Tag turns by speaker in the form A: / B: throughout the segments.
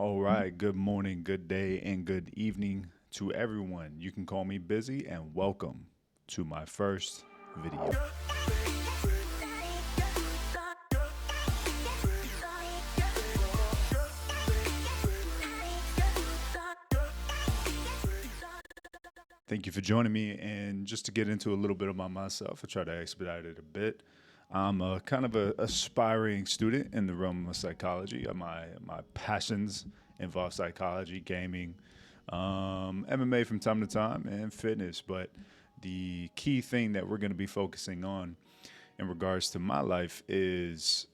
A: All right, good morning, good day, and good evening to everyone. You can call me Busy, and welcome to my first video. Thank you for joining me. And just to get into a little bit about myself, I try to expedite it a bit. I'm a kind of a aspiring student in the realm of psychology. My passions involve psychology, gaming, MMA from time to time, and fitness. But the key thing that we're going to be focusing on in regards to my life is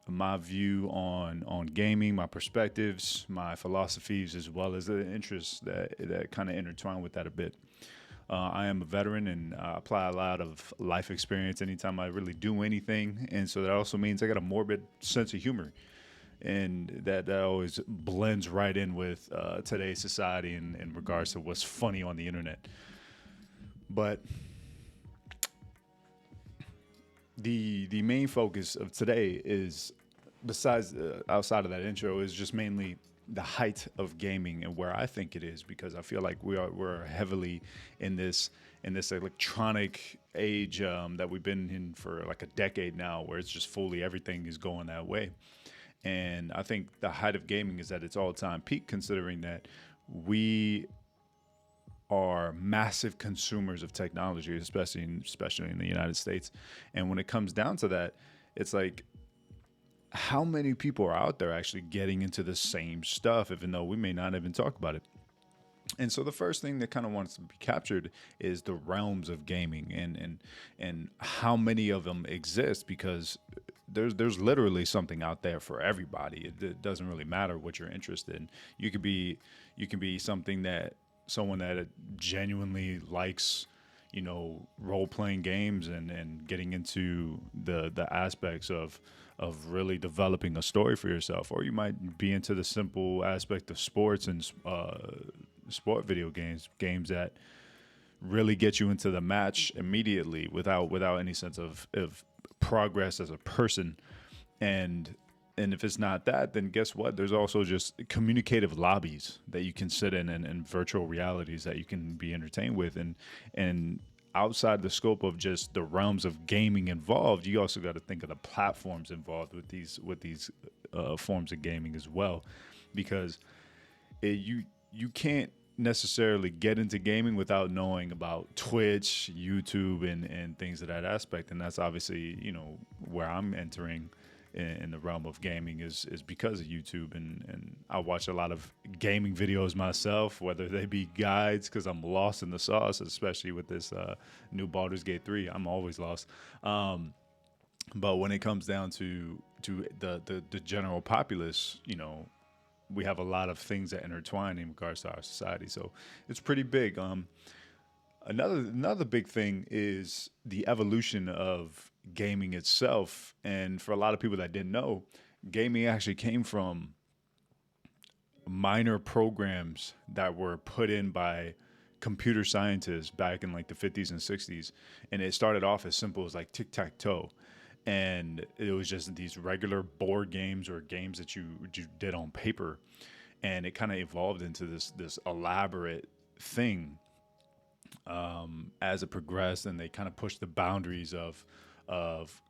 A: my view on gaming, my perspectives, my philosophies, as well as the interests that kind of intertwine with that a bit. I am a veteran and apply a lot of life experience anytime I really do anything, and so that also means I got a morbid sense of humor, and that always blends right in with today's society in regards to what's funny on the internet. But the main focus of today is, besides outside of that intro, is just mainly the height of gaming and where I think it is, because I feel like we're heavily in this electronic age that we've been in for like a decade now, where it's just fully everything is going that way. And I think the height of gaming is at its all-time peak, considering that we are massive consumers of technology, especially in the United States. And when it comes down to that, it's like, how many people are out there actually getting into the same stuff, even though we may not even talk about it? And so the first thing that kind of wants to be captured is the realms of gaming and how many of them exist, because there's literally something out there for everybody. It doesn't really matter what you're interested in. You can be someone that genuinely likes, role playing games and getting into the aspects of really developing a story for yourself, or you might be into the simple aspect of sports and sport video games that really get you into the match immediately without any sense of progress as a person. And if it's not that, then guess what? There's also just communicative lobbies that you can sit in, and virtual realities that you can be entertained with. And outside the scope of just the realms of gaming involved, you also got to think of the platforms involved with these forms of gaming as well, because you can't necessarily get into gaming without knowing about Twitch, YouTube, and things of that aspect. And that's obviously, where I'm entering in the realm of gaming is because of YouTube. And I watch a lot of gaming videos myself, whether they be guides, because I'm lost in the sauce, especially with this new Baldur's Gate 3. I'm always lost. But when it comes down to the general populace, we have a lot of things that intertwine in regards to our society. So it's pretty big. Another big thing is the evolution of gaming itself. And for a lot of people that didn't know, gaming actually came from minor programs that were put in by computer scientists back in like the 50s and 60s. And it started off as simple as like tic-tac-toe. And it was just these regular board games or games that you did on paper. And it kind of evolved into this elaborate thing as it progressed, and they kind of pushed the boundaries of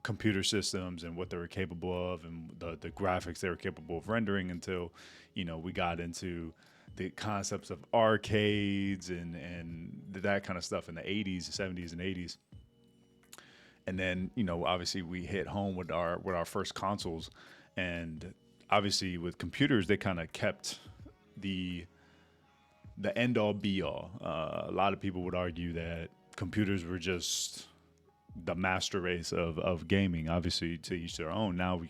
A: computer systems and what they were capable of, and the graphics they were capable of rendering, until we got into the concepts of arcades and that kind of stuff in the 80s, 70s, and 80s. And then obviously we hit home with our first consoles, and obviously with computers they kind of kept the end all be all. A lot of people would argue that computers were just the master race of gaming. Obviously, to each their own. Now we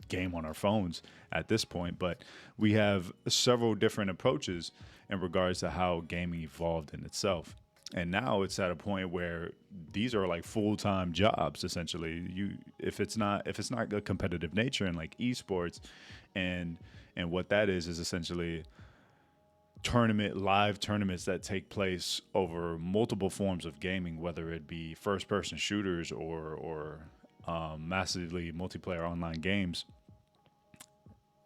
A: game on our phones at this point, but we have several different approaches in regards to how gaming evolved in itself. And now it's at a point where these are like full-time jobs, essentially. If it's not a competitive nature in like esports, and what that is essentially live tournaments that take place over multiple forms of gaming, whether it be first-person shooters or massively multiplayer online games.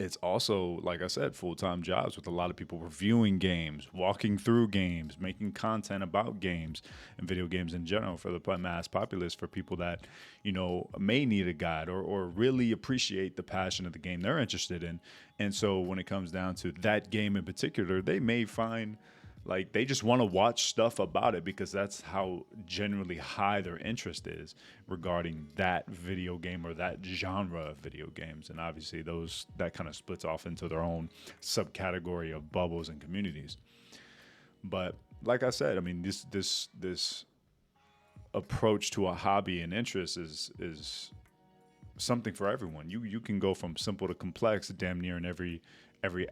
A: it's also, like I said, full-time jobs with a lot of people reviewing games, walking through games, making content about games and video games in general for the mass populace, for people that, may need a guide, or really appreciate the passion of the game they're interested in. And so when it comes down to that game in particular, they may find like they just want to watch stuff about it because that's how generally high their interest is regarding that video game or that genre of video games. And obviously that kind of splits off into their own subcategory of bubbles and communities. But like I said, I mean, this approach to a hobby and interest is something for everyone. You can go from simple to complex damn near in every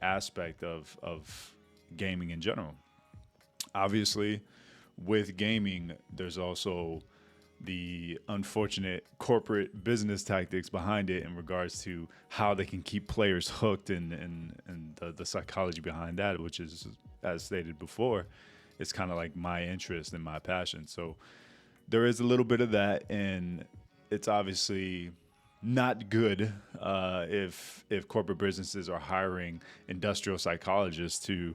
A: aspect of gaming in general. Obviously, with gaming, there's also the unfortunate corporate business tactics behind it in regards to how they can keep players hooked, and the psychology behind that, which is, as stated before, it's kind of like my interest and my passion. So there is a little bit of that, and it's obviously not good if corporate businesses are hiring industrial psychologists to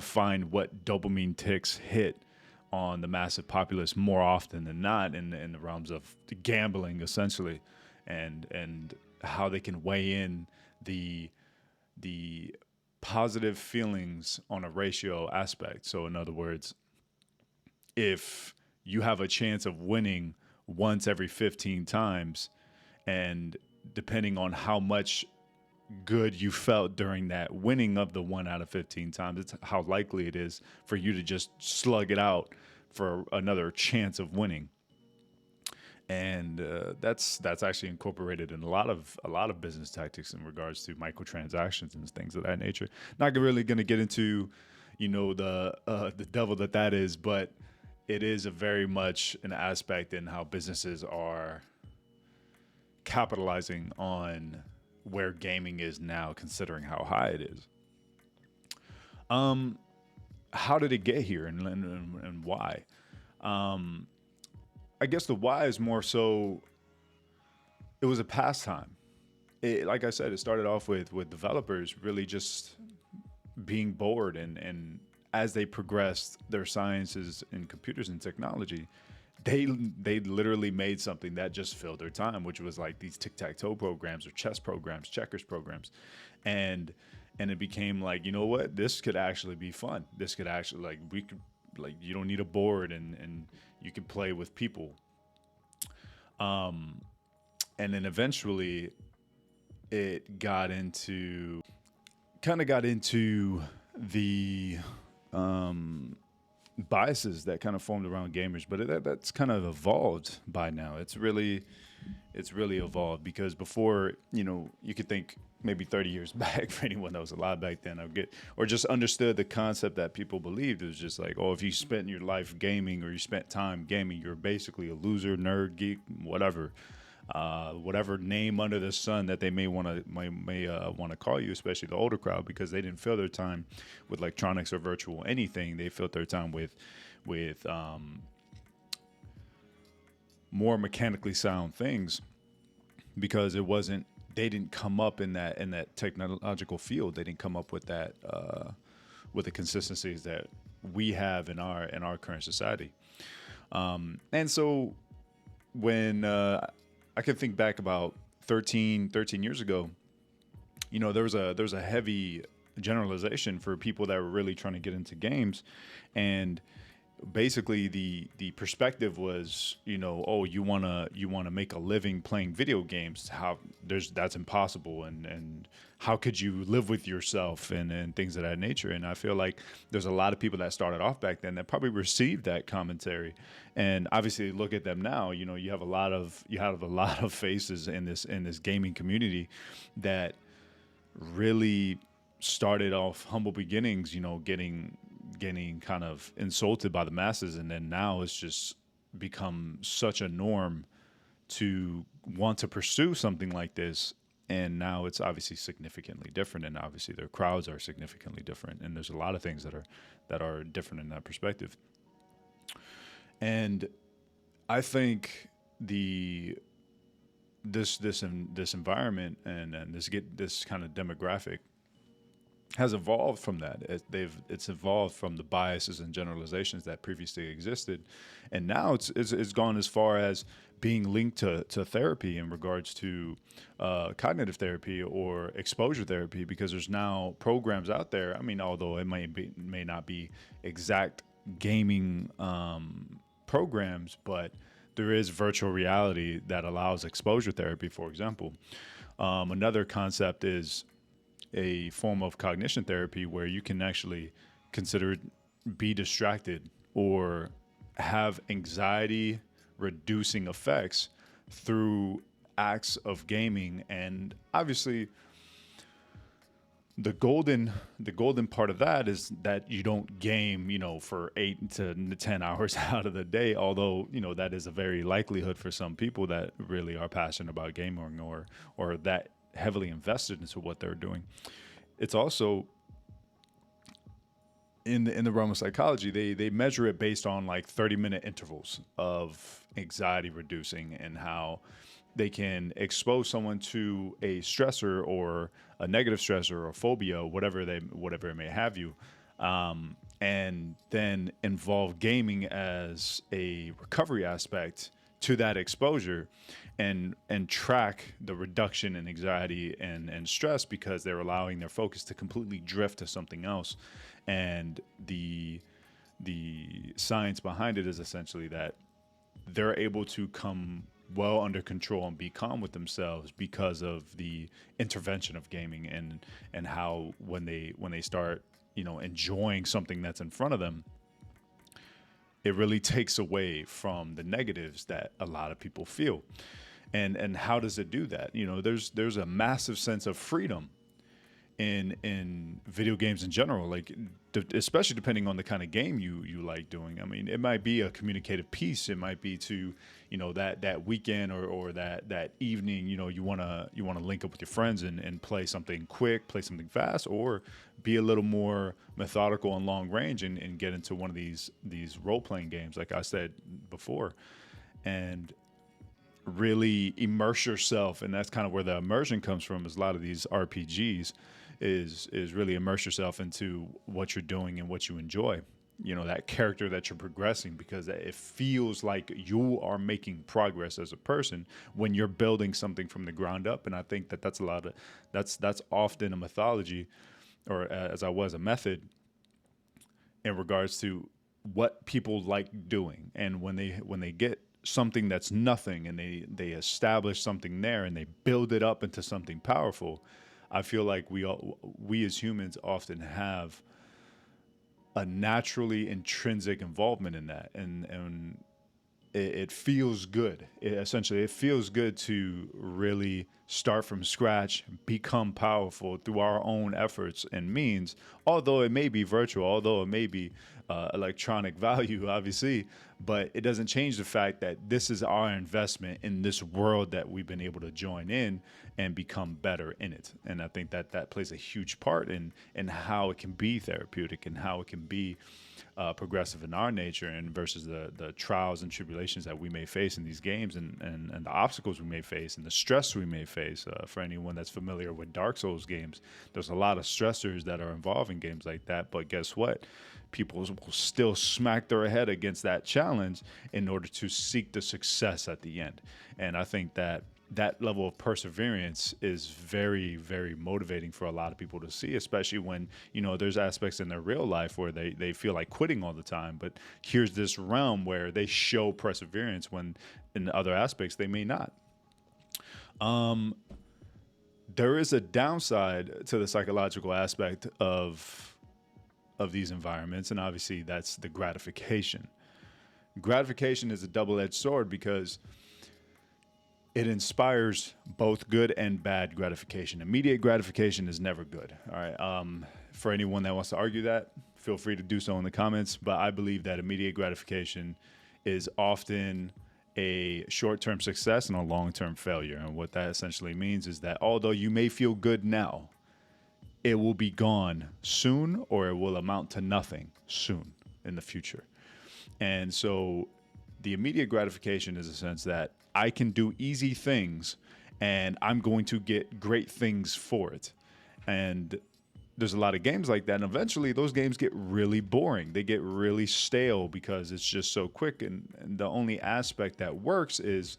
A: find what dopamine ticks hit on the massive populace more often than not in the realms of gambling, essentially, and how they can weigh in the positive feelings on a ratio aspect. So in other words, if you have a chance of winning once every 15 times, and depending on how much good you felt during that winning of the 1 out of 15 times, it's how likely it is for you to just slug it out for another chance of winning. And that's actually incorporated in a lot of business tactics in regards to microtransactions and things of that nature. Not really going to get into the devil that is, but it is a very much an aspect in how businesses are capitalizing on where gaming is now, considering how high it is. How did it get here, and why? I guess the why is more so it was a pastime. Like I said, it started off with developers really just being bored, and as they progressed their sciences in computers and technology, they literally made something that just filled their time, which was like these tic-tac-toe programs or chess programs, checkers programs. And it became like, you know what, this could actually be fun. This could actually, you don't need a board, and you can play with people. And then eventually it got into the biases that kind of formed around gamers, but that's kind of evolved by now. It's really evolved, because before, you could think maybe 30 years back, for anyone that was alive back then, or just understood the concept that people believed. It was just like, oh, if you spent your life gaming, or you spent time gaming, you're basically a loser, nerd, geek, whatever name under the sun that they may want to call you, especially the older crowd, because they didn't fill their time with electronics or virtual anything. They filled their time with more mechanically sound things, because they didn't come up in that technological field. They didn't come up with that with the consistencies that we have in our current society. And so when I can think back about 13 years ago, there was a heavy generalization for people that were really trying to get into games, and basically the perspective was, oh, you want to make a living playing video games, that's impossible, and how could you live with yourself, and things of that nature. And I feel like there's a lot of people that started off back then that probably received that commentary, and obviously look at them now. You have a lot of faces in this gaming community that really started off humble beginnings, getting kind of insulted by the masses, and then now it's just become such a norm to want to pursue something like this. And now it's obviously significantly different, and obviously their crowds are significantly different, and there's a lot of things that are different in that perspective. And I think the this environment and this kind of demographic has evolved from that. It's evolved from the biases and generalizations that previously existed, and now it's gone as far as being linked to therapy in regards to cognitive therapy or exposure therapy, because there's now programs out there. I mean, although it may not be exact gaming programs, but there is virtual reality that allows exposure therapy, for example. Another concept is a form of cognition therapy where you can actually consider be distracted or have anxiety reducing effects through acts of gaming. And obviously the golden part of that is that you don't game, for 8 to 10 hours out of the day, although, that is a very likelihood for some people that really are passionate about gaming or that heavily invested into what they're doing. It's also in the realm of psychology, they measure it based on like 30-minute intervals of anxiety reducing and how they can expose someone to a stressor or a negative stressor or phobia, whatever it may have you, and then involve gaming as a recovery aspect to that exposure, and track the reduction in anxiety and stress, because they're allowing their focus to completely drift to something else. And the science behind it is essentially that they're able to come well under control and be calm with themselves because of the intervention of gaming, and how when they start enjoying something that's in front of them, it really takes away from the negatives that a lot of people feel. And how does it do that? There's a massive sense of freedom in video games in general, like especially depending on the kind of game you like doing. I mean, it might be a communicative piece. It might be to that weekend or that evening. You want to link up with your friends and play something quick, play something fast, or be a little more methodical and long range and get into one of these role playing games, like I said before, and really immerse yourself. And that's kind of where the immersion comes from, is a lot of these RPGs is really immerse yourself into what you're doing and what you enjoy, that character that you're progressing, because it feels like you are making progress as a person when you're building something from the ground up. And I think that's that's often a methodology, or a method in regards to what people like doing. And when they get something that's nothing and they establish something there and they build it up into something powerful, I feel like we as humans often have a naturally intrinsic involvement in that, and it feels good. It feels good to really start from scratch, become powerful through our own efforts and means, although it may be virtual, although it may be electronic value, obviously, but it doesn't change the fact that this is our investment in this world that we've been able to join in and become better in it. And I think that plays a huge part in how it can be therapeutic and how it can be progressive in our nature, and versus the trials and tribulations that we may face in these games, and the obstacles we may face and the stress we may face. For anyone that's familiar with Dark Souls games, there's a lot of stressors that are involved in games like that. But guess what? People will still smack their head against that challenge in order to seek the success at the end. And I think that level of perseverance is very, very motivating for a lot of people to see, especially when, there's aspects in their real life where they feel like quitting all the time. But here's this realm where they show perseverance when in other aspects they may not. There is a downside to the psychological aspect of these environments, and obviously that's the gratification. Gratification is a double-edged sword because it inspires both good and bad gratification. Immediate gratification is never good. All right. For anyone that wants to argue that, feel free to do so in the comments. But I believe that immediate gratification is often a short-term success and a long-term failure. And what that essentially means is that although you may feel good now, it will be gone soon, or it will amount to nothing soon in the future. And so the immediate gratification is a sense that I can do easy things and I'm going to get great things for it. And there's a lot of games like that, and eventually those games get really boring. They get really stale because it's just so quick, and the only aspect that works is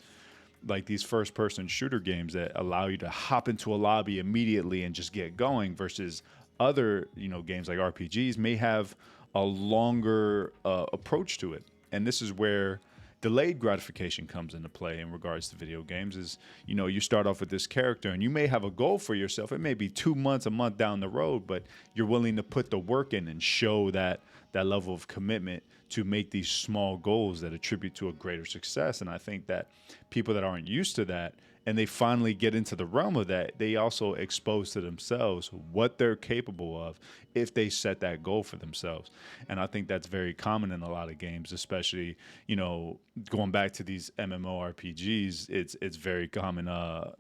A: like these first person shooter games that allow you to hop into a lobby immediately and just get going, versus other, games like RPGs may have a longer approach to it. And this is where delayed gratification comes into play in regards to video games. Is, you start off with this character and you may have a goal for yourself. It may be 2 months, a month down the road, but you're willing to put the work in and show that level of commitment to make these small goals that attribute to a greater success. And I think that people that aren't used to that, and they finally get into the realm of that, they also expose to themselves what they're capable of if they set that goal for themselves. And I think that's very common in a lot of games, especially, going back to these MMORPGs. It's very common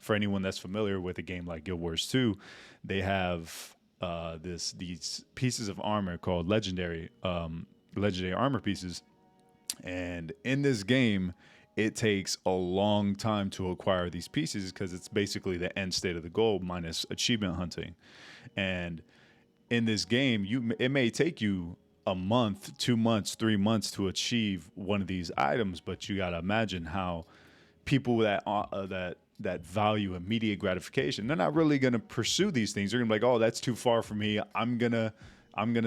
A: for anyone that's familiar with a game like Guild Wars 2. They have these pieces of armor called legendary armor pieces, and in this game it takes a long time to acquire these pieces because it's basically the end state of the goal minus achievement hunting. And in this game, it may take you a month, 2 months, 3 months to achieve one of these items, but you got to imagine how people that value immediate gratification, they're not really going to pursue these things. They're going to be like, oh, that's too far for me. I'm gonna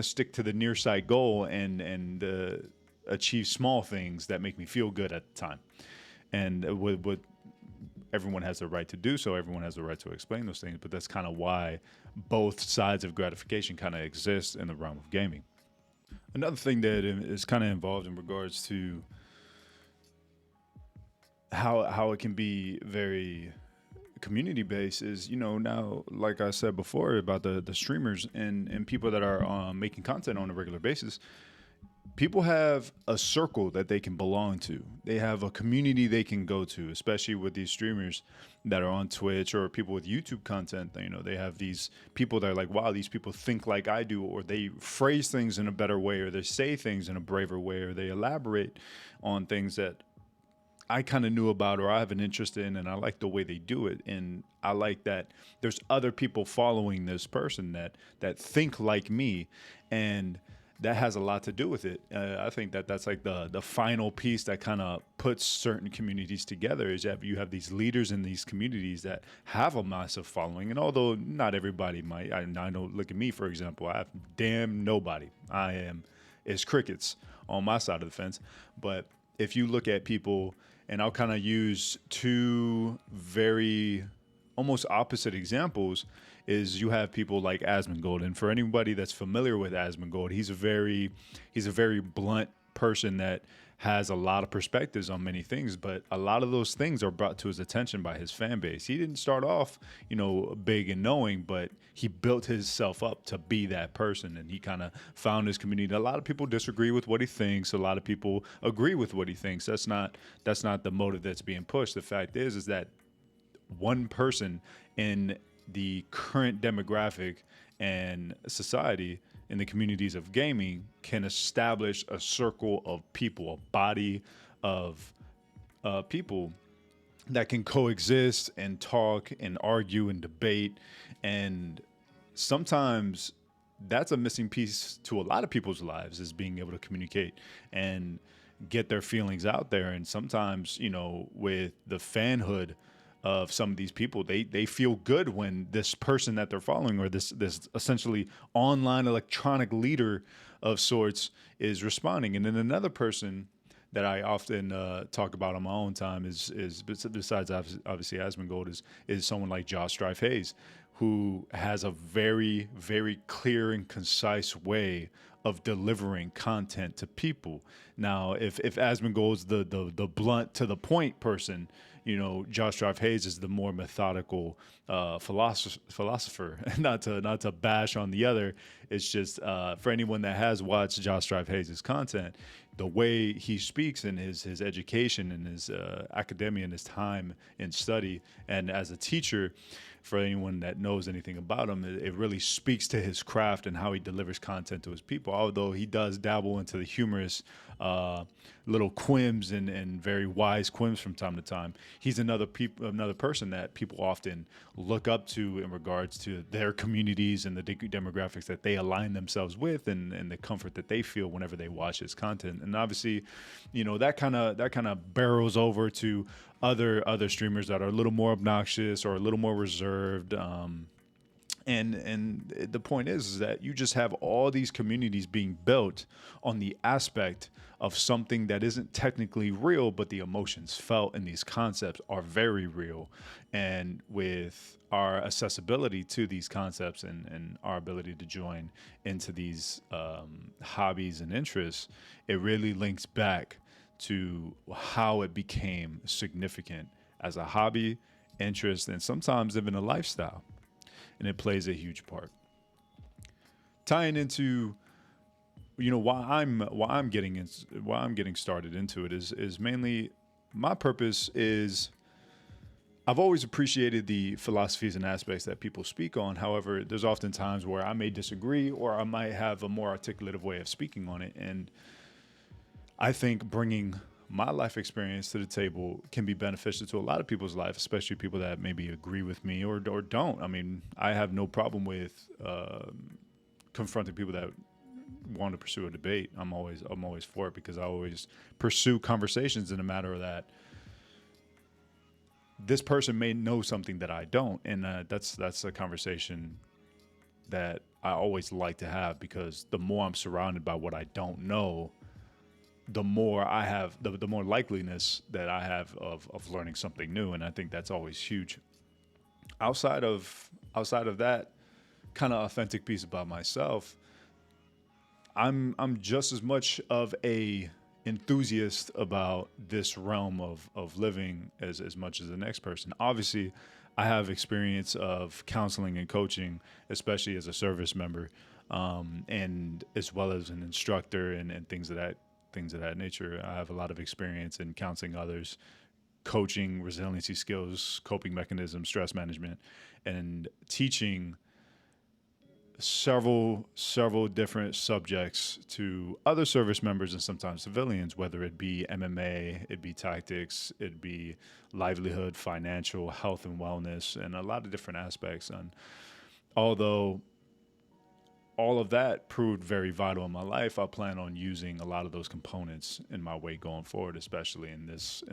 A: stick to the near sight goal and achieve small things that make me feel good at the time. And with everyone has the right to do so. Everyone has the right to explain those things. But that's kind of why both sides of gratification kind of exist in the realm of gaming. Another thing that is kind of involved in regards to how it can be very community based is, now, like I said before about the streamers and people that are making content on a regular basis. People have a circle that they can belong to. They have a community they can go to, especially with these streamers that are on Twitch or people with YouTube content. They have these people that are like, wow, these people think like I do, or they phrase things in a better way, or they say things in a braver way, or they elaborate on things that I kind of knew about or I have an interest in, and I like the way they do it. And I like that there's other people following this person that think like me, and that has a lot to do with it. I think that's like the final piece that kind of puts certain communities together, is that you have these leaders in these communities that have a massive following. And although not everybody might, I know, look at me, for example, I have damn nobody. I am as crickets on my side of the fence. But if you look at people, and I'll kind of use two very almost opposite examples, is you have people like Asmongold. And for anybody that's familiar with Asmongold, he's a very blunt person that has a lot of perspectives on many things, but a lot of those things are brought to his attention by his fan base. He didn't start off, big and knowing, but he built himself up to be that person, and he kind of found his community. A lot of people disagree with what he thinks. A lot of people agree with what he thinks. That's not the motive that's being pushed. The fact is that one person in the current demographic and society in the communities of gaming can establish a circle of people, a body of people that can coexist and talk and argue and debate. And sometimes that's a missing piece to a lot of people's lives, is being able to communicate and get their feelings out there. And sometimes, with the fanhood of some of these people, they feel good when this person that they're following, or this essentially online electronic leader of sorts, is responding. And then another person that I often talk about on my own time is besides obviously Asmongold, is someone like Josh Strife Hayes, who has a very, very clear and concise way of delivering content to people. Now, if Asmongold's the blunt to the point person, Josh Strife Hayes is the more methodical philosopher. not to bash on the other. It's just for anyone that has watched Josh Strife Hayes' content, the way he speaks in his education and his academia and his time in study, and as a teacher, for anyone that knows anything about him, it really speaks to his craft and how he delivers content to his people. Although he does dabble into the humorous little quims and very wise quims from time to time, he's another person that people often look up to in regards to their communities and the demographics that they align themselves with, and the comfort that they feel whenever they watch his content. And obviously, that kind of barrels over to other streamers that are a little more obnoxious or a little more reserved. And the point is that you just have all these communities being built on the aspect of something that isn't technically real, but the emotions felt in these concepts are very real. And with our accessibility to these concepts and our ability to join into these hobbies and interests, it really links back to how it became significant as a hobby, interest, and sometimes even a lifestyle. And it plays a huge part. Tying into, why I'm getting started into it is mainly my purpose is I've always appreciated the philosophies and aspects that people speak on. However, there's often times where I may disagree or I might have a more articulative way of speaking on it. And I think bringing my life experience to the table can be beneficial to a lot of people's life, especially people that maybe agree with me or don't. I mean, I have no problem with confronting people that want to pursue a debate. I'm always for it, because I always pursue conversations in a matter of that this person may know something that I don't, and that's a conversation that I always like to have, because the more I'm surrounded by what I don't know, the more I have, the more likeliness that I have of learning something new. And I think that's always huge. Outside of that kind of authentic piece about myself, I'm just as much of a enthusiast about this realm of living as much as the next person. Obviously, I have experience of counseling and coaching, especially as a service member, and as well as an instructor and things of that nature. I have a lot of experience in counseling others, coaching resiliency skills, coping mechanisms, stress management, and teaching several different subjects to other service members and sometimes civilians, whether it be MMA, it'd be tactics, it'd be livelihood, financial, health and wellness, and a lot of different aspects. And although all of that proved very vital in my life, I plan on using a lot of those components in my way going forward, especially in this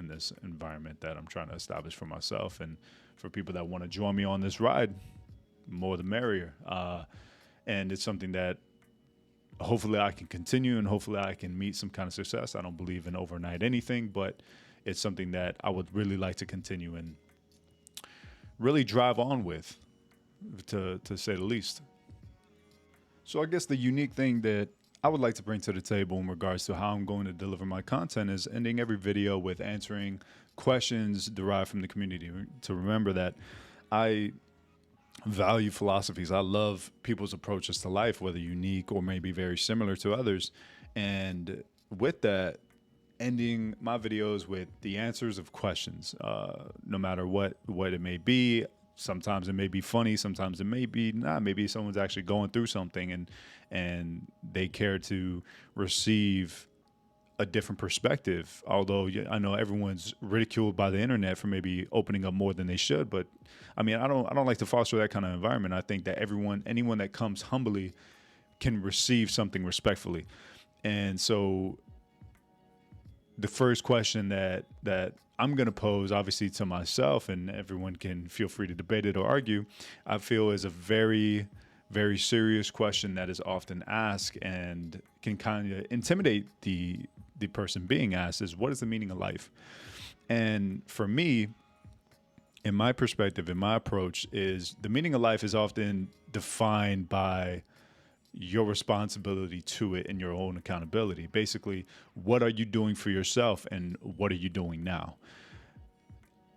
A: environment that I'm trying to establish for myself. And for people that want to join me on this ride, more the merrier. And it's something that hopefully I can continue, and hopefully I can meet some kind of success. I don't believe in overnight anything, but it's something that I would really like to continue and really drive on with, to say the least. So I guess the unique thing that I would like to bring to the table in regards to how I'm going to deliver my content is ending every video with answering questions derived from the community. To remember that I value philosophies. I love people's approaches to life, whether unique or maybe very similar to others. And with that, ending my videos with the answers of questions, no matter what it may be. Sometimes it may be funny, sometimes it may be not. Maybe someone's actually going through something and they care to receive a different perspective. Although I know everyone's ridiculed by the internet for maybe opening up more than they should, but I mean, I don't like to foster that kind of environment. I think that anyone that comes humbly can receive something respectfully. And so the first question that I'm going to pose, obviously to myself, and everyone can feel free to debate it or argue, I feel is a very, very serious question that is often asked and can kind of intimidate the person being asked, is what is the meaning of life? And for me, in my perspective, in my approach, is the meaning of life is often defined by your responsibility to it and your own accountability. Basically, what are you doing for yourself and what are you doing now?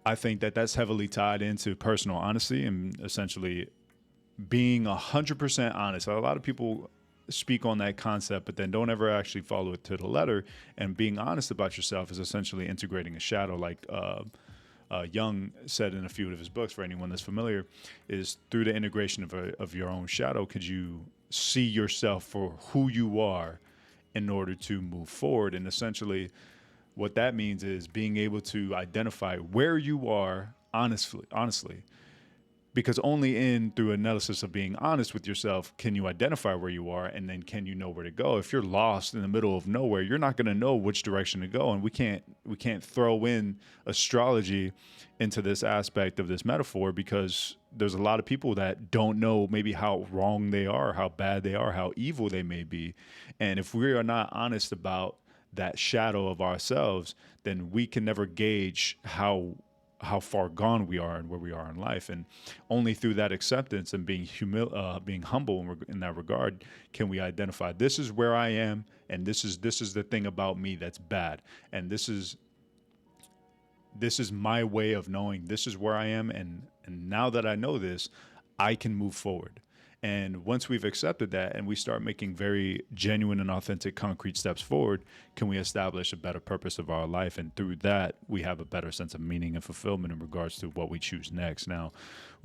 A: I think that that's heavily tied into personal honesty and essentially being 100% honest. A lot of people speak on that concept, but then don't ever actually follow it to the letter. And being honest about yourself is essentially integrating a shadow, like Jung said in a few of his books, for anyone that's familiar, is through the integration of your own shadow, could you see yourself for who you are in order to move forward. And essentially what that means is being able to identify where you are honestly, because only through analysis of being honest with yourself can you identify where you are, and then can you know where to go. If you're lost in the middle of nowhere, you're not going to know which direction to go. And we can't throw in astrology into this aspect of this metaphor, because there's a lot of people that don't know maybe how wrong they are, how bad they are, how evil they may be. And if we are not honest about that shadow of ourselves, then we can never gauge how far gone we are and where we are in life. And only through that acceptance and being humble in that regard can we identify, this is where I am, and this is the thing about me that's bad, and this is my way of knowing this is where I am, and now that I know this, I can move forward. And once we've accepted that and we start making very genuine and authentic concrete steps forward, can we establish a better purpose of our life? And through that, we have a better sense of meaning and fulfillment in regards to what we choose next. Now,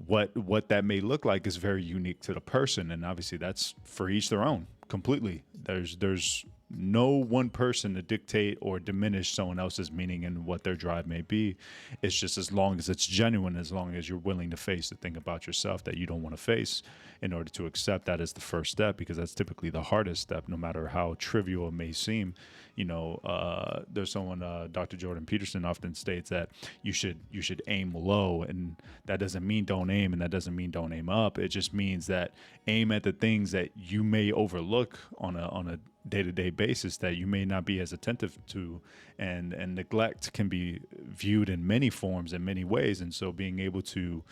A: what that may look like is very unique to the person. And obviously that's for each their own completely. There's no one person to dictate or diminish someone else's meaning and what their drive may be. It's just as long as it's genuine, as long as you're willing to face the thing about yourself that you don't want to face, in order to accept that as the first step, because that's typically the hardest step, no matter how trivial it may seem. There's someone, Dr. Jordan Peterson often states that you should aim low, and that doesn't mean don't aim, and that doesn't mean don't aim up. It just means that aim at the things that you may overlook on a day-to-day basis, that you may not be as attentive to, and neglect can be viewed in many forms, in many ways. And so being able to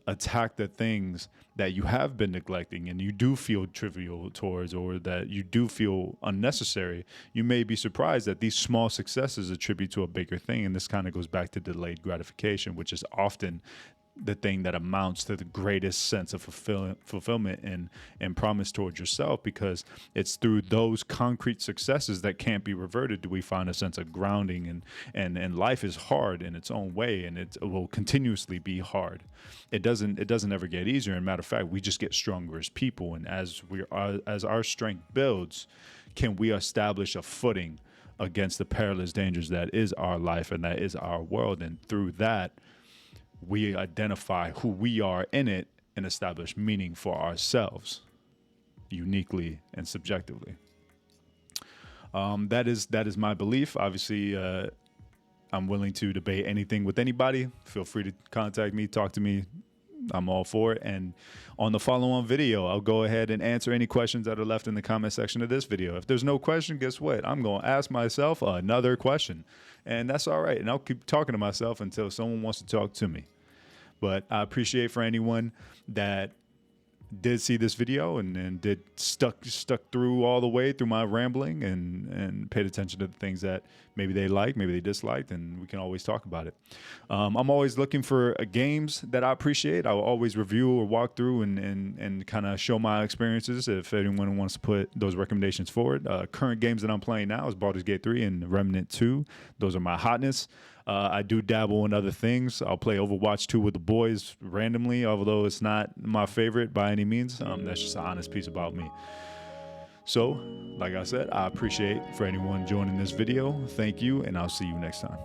A: attack the things that you have been neglecting and you do feel trivial towards, or that you do feel unnecessary, you may be surprised that these small successes attribute to a bigger thing. And this kind of goes back to delayed gratification, which is often the thing that amounts to the greatest sense of fulfillment and promise towards yourself, because it's through those concrete successes that can't be reverted do we find a sense of grounding. And life is hard in its own way, and it will continuously be hard. It doesn't ever get easier. And matter of fact, we just get stronger as people. And as our strength builds, can we establish a footing against the perilous dangers that is our life and that is our world. And through that, we identify who we are in it and establish meaning for ourselves, uniquely and subjectively. That is my belief. Obviously, I'm willing to debate anything with anybody. Feel free to contact me, talk to me. I'm all for it. And on the follow-on video, I'll go ahead and answer any questions that are left in the comment section of this video. If there's no question, guess what? I'm going to ask myself another question. And that's all right. And I'll keep talking to myself until someone wants to talk to me. But I appreciate for anyone that did see this video and did stuck through all the way through my rambling and paid attention to the things that maybe they liked, maybe they disliked, and we can always talk about it. I'm always looking for games that I appreciate. I will always review or walk through and kind of show my experiences if anyone wants to put those recommendations forward. Current games that I'm playing now is Baldur's Gate 3 and Remnant 2. Those are my hotness. I do dabble in other things. I'll play Overwatch 2 with the boys randomly, although it's not my favorite by any means. That's just an honest piece about me. So, like I said, I appreciate for anyone joining this video. Thank you, and I'll see you next time.